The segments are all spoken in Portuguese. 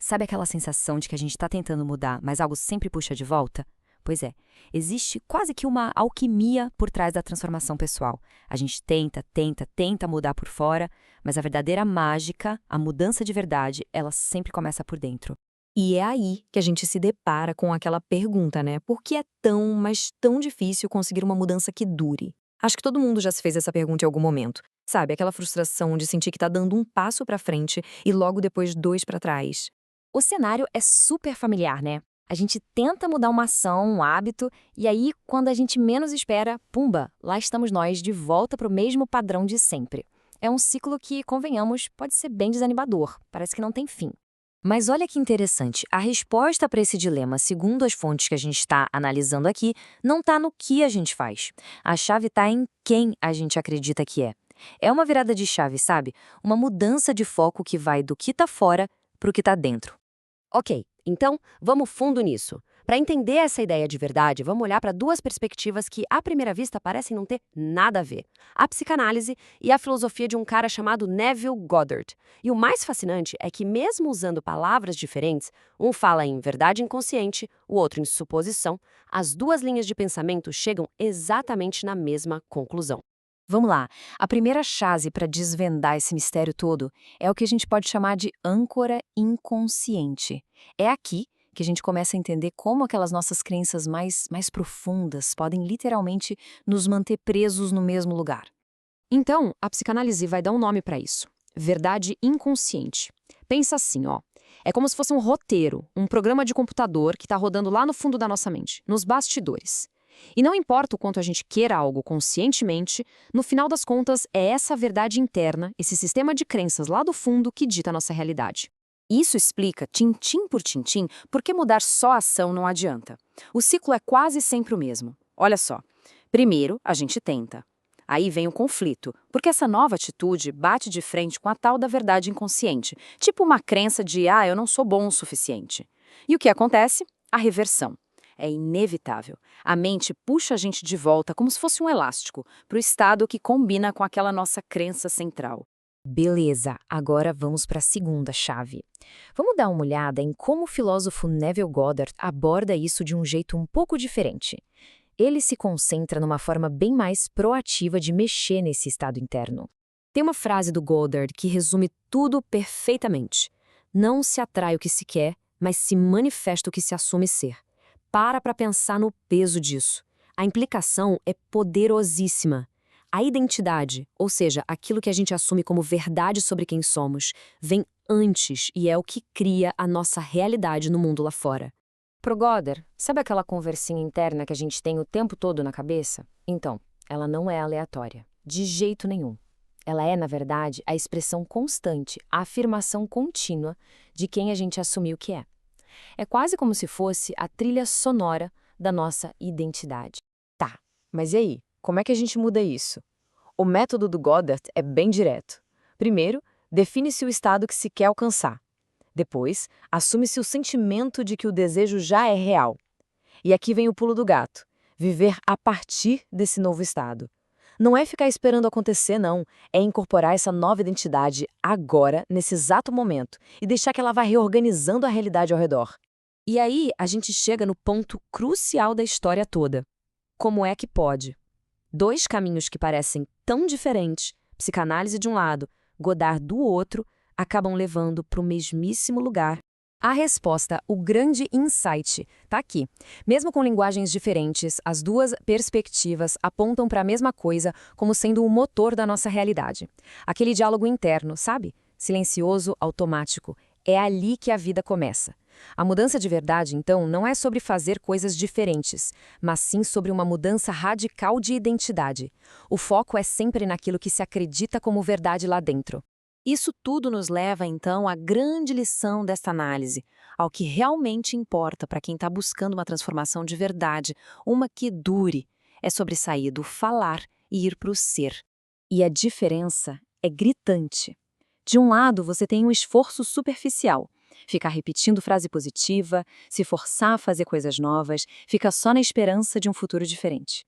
Sabe aquela sensação de que a gente está tentando mudar, mas algo sempre puxa de volta? Pois é, existe quase que uma alquimia por trás da transformação pessoal. A gente tenta mudar por fora, mas a verdadeira mágica, a mudança de verdade, ela sempre começa por dentro. E é aí que a gente se depara com aquela pergunta, né? Por que é tão, mas tão difícil conseguir uma mudança que dure? Acho que todo mundo já se fez essa pergunta em algum momento. Sabe, aquela frustração de sentir que tá dando um passo pra frente e logo depois dois pra trás. O cenário é super familiar, né? A gente tenta mudar uma ação, um hábito, e aí, quando a gente menos espera, pumba, lá estamos nós de volta para o mesmo padrão de sempre. É um ciclo que, convenhamos, pode ser bem desanimador, parece que não tem fim. Mas olha que interessante, a resposta para esse dilema, segundo as fontes que a gente está analisando aqui, não está no que a gente faz. A chave está em quem a gente acredita que é. É uma virada de chave, sabe? Uma mudança de foco que vai do que está fora para o que está dentro. Ok, então vamos fundo nisso. Para entender essa ideia de verdade, vamos olhar para duas perspectivas que, à primeira vista, parecem não ter nada a ver: a psicanálise e a filosofia de um cara chamado Neville Goddard. E o mais fascinante é que, mesmo usando palavras diferentes, um fala em verdade inconsciente, o outro em suposição, as duas linhas de pensamento chegam exatamente na mesma conclusão. Vamos lá. A primeira chave para desvendar esse mistério todo é o que a gente pode chamar de âncora inconsciente. É aqui que a gente começa a entender como aquelas nossas crenças mais profundas podem literalmente nos manter presos no mesmo lugar. Então, a psicanálise vai dar um nome para isso: verdade inconsciente. Pensa assim, ó. É como se fosse um roteiro, um programa de computador que está rodando lá no fundo da nossa mente, nos bastidores. E não importa o quanto a gente queira algo conscientemente, no final das contas é essa verdade interna, esse sistema de crenças lá do fundo que dita a nossa realidade. Isso explica, tintim por tintim, por que mudar só a ação não adianta. O ciclo é quase sempre o mesmo. Olha só. Primeiro, a gente tenta. Aí vem o conflito, porque essa nova atitude bate de frente com a tal da verdade inconsciente, tipo uma crença de eu não sou bom o suficiente. E o que acontece? A reversão. É inevitável. A mente puxa a gente de volta como se fosse um elástico, para o estado que combina com aquela nossa crença central. Beleza, agora vamos para a segunda chave. Vamos dar uma olhada em como o filósofo Neville Goddard aborda isso de um jeito um pouco diferente. Ele se concentra numa forma bem mais proativa de mexer nesse estado interno. Tem uma frase do Goddard que resume tudo perfeitamente. Não se atrai o que se quer, mas se manifesta o que se assume ser. Para pensar no peso disso. A implicação é poderosíssima. A identidade, ou seja, aquilo que a gente assume como verdade sobre quem somos, vem antes e é o que cria a nossa realidade no mundo lá fora. Pro Goddard, sabe aquela conversinha interna que a gente tem o tempo todo na cabeça? Então, ela não é aleatória, de jeito nenhum. Ela é, na verdade, a expressão constante, a afirmação contínua de quem a gente assumiu que é. É quase como se fosse a trilha sonora da nossa identidade. Tá, mas e aí? Como é que a gente muda isso? O método do Goddard é bem direto. Primeiro, define-se o estado que se quer alcançar. Depois, assume-se o sentimento de que o desejo já é real. E aqui vem o pulo do gato: viver a partir desse novo estado. Não é ficar esperando acontecer, não. É incorporar essa nova identidade agora, nesse exato momento, e deixar que ela vá reorganizando a realidade ao redor. E aí a gente chega no ponto crucial da história toda. Como é que pode? Dois caminhos que parecem tão diferentes, psicanálise de um lado, Goddard do outro, acabam levando para o mesmíssimo lugar. A resposta, o grande insight, está aqui. Mesmo com linguagens diferentes, as duas perspectivas apontam para a mesma coisa como sendo o motor da nossa realidade. Aquele diálogo interno, sabe? Silencioso, automático. É ali que a vida começa. A mudança de verdade, então, não é sobre fazer coisas diferentes, mas sim sobre uma mudança radical de identidade. O foco é sempre naquilo que se acredita como verdade lá dentro. Isso tudo nos leva, então, à grande lição desta análise, ao que realmente importa para quem está buscando uma transformação de verdade, uma que dure. É sobre sair do falar e ir para o ser. E a diferença é gritante. De um lado, você tem um esforço superficial, ficar repetindo frase positiva, se forçar a fazer coisas novas, fica só na esperança de um futuro diferente.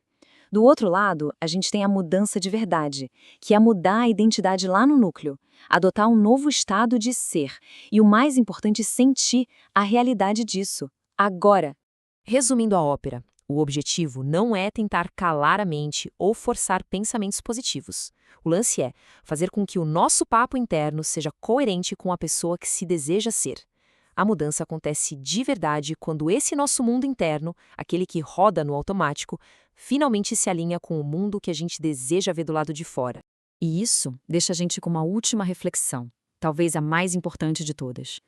Do outro lado, a gente tem a mudança de verdade, que é mudar a identidade lá no núcleo, adotar um novo estado de ser e, o mais importante, sentir a realidade disso, agora. Resumindo a ópera, o objetivo não é tentar calar a mente ou forçar pensamentos positivos. O lance é fazer com que o nosso papo interno seja coerente com a pessoa que se deseja ser. A mudança acontece de verdade quando esse nosso mundo interno, aquele que roda no automático, finalmente se alinha com o mundo que a gente deseja ver do lado de fora. E isso deixa a gente com uma última reflexão, talvez a mais importante de todas.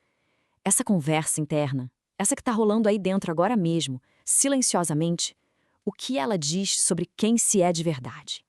Essa conversa interna, essa que está rolando aí dentro agora mesmo, silenciosamente, o que ela diz sobre quem se é de verdade?